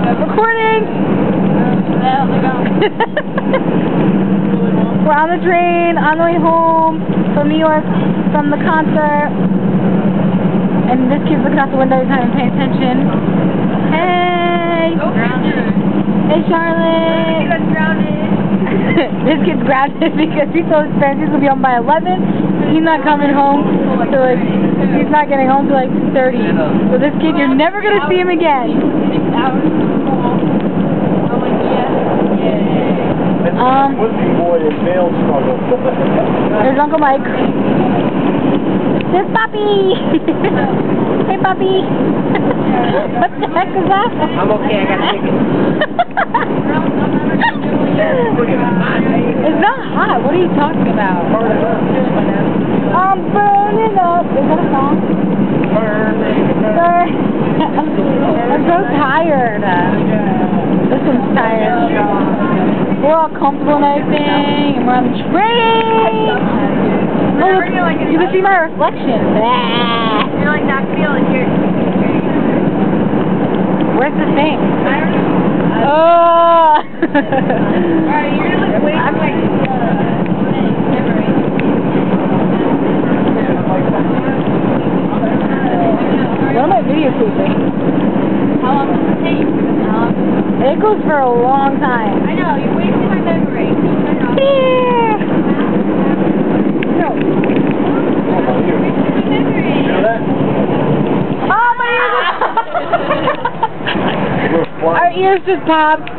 Recording! We're on the train, on the way home from New York, from the concert. And this kid's looking out the window, he's not even paying attention. Hey! Hey, Charlotte! He got grounded. This kid's grounded because he told his parents he's going to be home by 11. He's not coming home till he's not getting home till like 2:30. So this kid, you're never going to see him again. 6 hours of school. Oh, yeah. Boy in male struggle. There's Uncle Mike. There's Poppy! Hey, Poppy! What the heck is that? I'm okay, I got chicken. It's not hot. What are you talking about? I'm burning up. Is that a song? I'm so tired. This one's tired. We're all comfortable and everything, and we're on the train. Oh, look, you can see my reflection. You're like not feeling here. Where's the thing? I don't know. Oh! Alright, you're like waiting for like memory. What am I videotaping? How long does it take? It goes for a long time. I know, you're wasting my memory. Yeah. No. You know that? Oh, my ears! Our ears just popped.